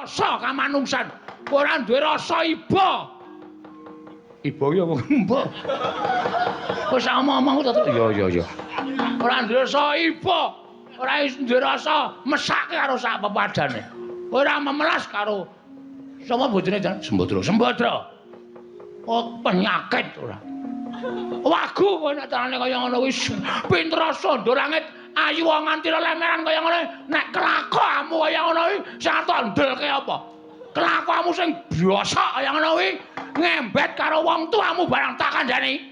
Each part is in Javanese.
rasa kamanungsan. Ora duwe rasa iba. Iba ya mbok. Wis omong-omong tetep iya. Ora duwe rasa iba. Ora duwe rasa mesake karo sak pepadane. Ora memelas karo sapa bojone jan Sembadra. Oh penyakit ora. Wagu kowe nek carane kaya ngono wis pinter sandha langit ayu nganti lemeran kaya ngono. Nek kelakuanmu kaya ngono iki sing ndelke apa? Kelakuanmu sing biasa kaya ngono kuwi ngembet karo wong tuamu barang tak kandhani.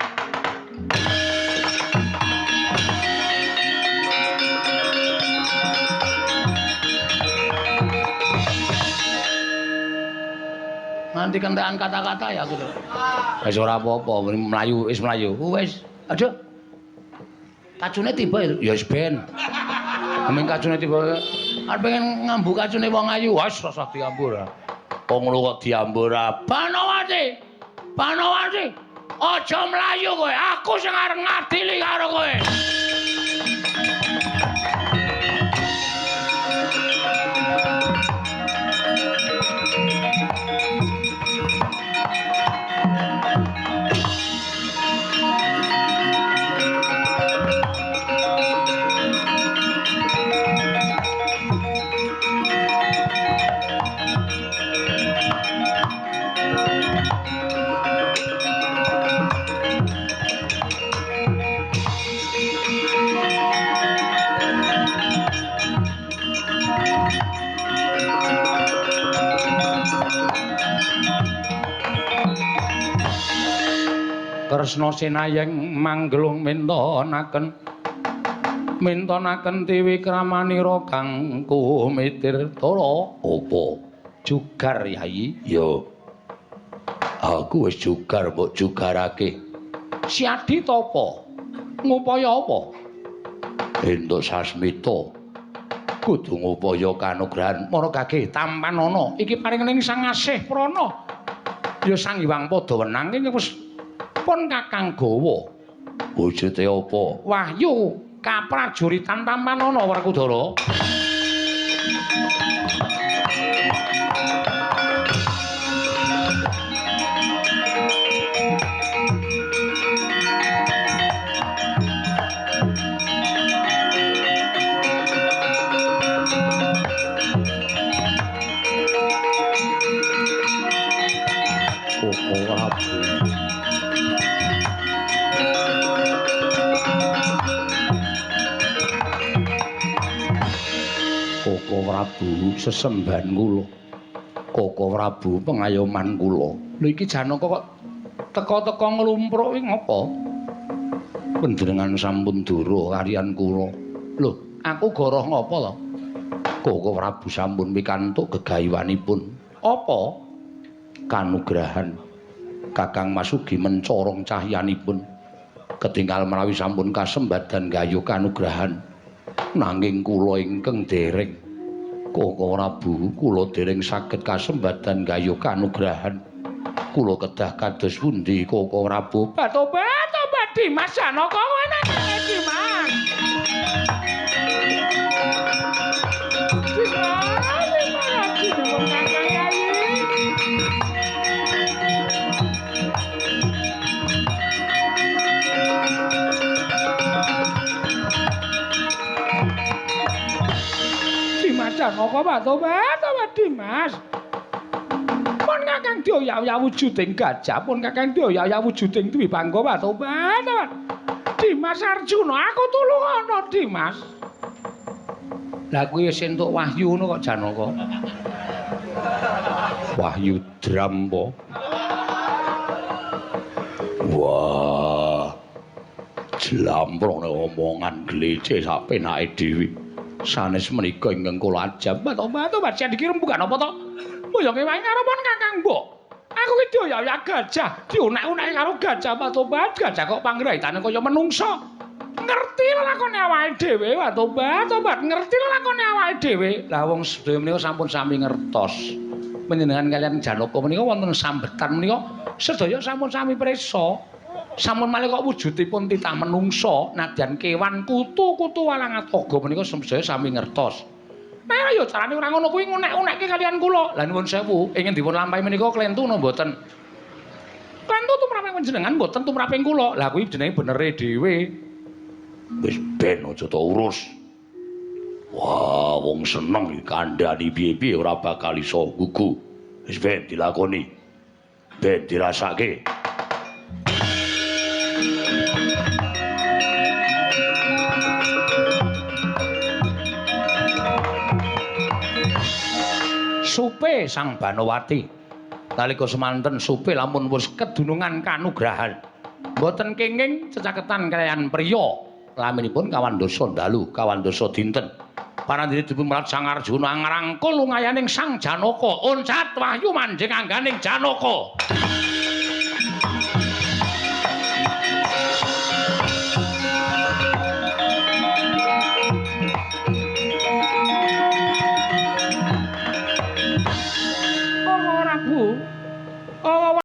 Nanti kentekan kata-kata ya aku tuh. Wis ora apa-apa, mlayu wis mlayu. Wis, aja. Kacune tiba ya wis ben. Amin kacune tiba. Arep pengen ngambu kacune wong ayu, wis rasa diambu ora. Wong lu kok diambu ora. Banowati. Banowati. Aja mlayu kowe, aku sing arep ngadili karo kowe. Kresna Senayeng manggelung mintonaken tiwi kramanira kang kumitir tara apa jugar Yai ya aku wis jugar mbok jugarake siadi tapa ngupaya apa entuk sasmita kudu ngupaya kanugrahan marakake tampan ana iki paringening Sang Asih Prana ya Sang Hyang Padawenang iki wis pun Kakang Gawa. Wujude apa? Wahyu kaprajuritan Tampanana Werkudara. Koko Prabu sesembahan kula. Koko Prabu pengayoman kula. Lho iki Janaka kok teka-teka nglumpruk iki ngapa? Panjenengan sampun dura kaliyan kula. Lho, aku goroh ngapa to? Koko Prabu sampun pikantuk gegayuhanipun. Apa? Kanugrahan Kakang Masugi mencorong cahyanipun. Ketinggal menawi sampun kasembadan gayo kanugrahan. Nanging kula ingkang dereng Koko Prabu kula dereng saged kasembadan gayo kanugrahan kula kedah kados pundi Koko Prabu Batobat Dimas Janaka enak Dimas Janaka Batobat Dimas. Pun Kakang Dioyaya wujuding gajah, pun Kakang Dioyaya wujuding Dwi Bangga Batobat Dimas Arjuna, aku tulungono Dimas. Lah kuwi wis entuk wahyu ngono kok Janaka. Wahyu Drampa. Wah. Jlamprone omongan glece sak penake dhewe. Sanes menika ingkang kula ajab Batobat sing dikirim bukan apa to? Mbok kewahi karo pon Kakang Mbok. Aku ki dioyak gajah, dionek-onek karo gajah Batobat, gajah kok panggraitane kaya menungso. Ngerti lakone awake dhewe Batobat, ngerti lakone awake dhewe. Lah wong sedaya menika sampun sami ngertos. Panjenengan kaliyan Janaka menika wonten sambetan menika sedaya sampun sami prisa. Sampun malih kok wujudipun titah menungsa nadyan kewan kutu-kutu walang ataga menika sedaya sami ngertos. Nah ya carane ora ngono kuwi ngunek-unekke kalian kula. Lah nuwun sewu, ingin dipun lampahi menika klentu napa mboten? Klentu tumraping panjenengan mboten tumraping kula. Lah kuwi jenenge benere dhewe. Wis ben aja ta urus. Wah, wong seneng kandhani piye-piye ora bakal iso gugu. Wis ben dilakoni. Ben dirasake. Supe Sang Banowati. Nalika semanten supe lamun wis kedunungan kanugrahan. Mboten kenging cecaketan kaliyan priya. Laminipun kawandasa dalu, kawandasa dinten. Parandene dipun merat Sang Arjuna ngrangkul lungayaning Sang Janaka. Oncat wahyu manjing angganing Janaka.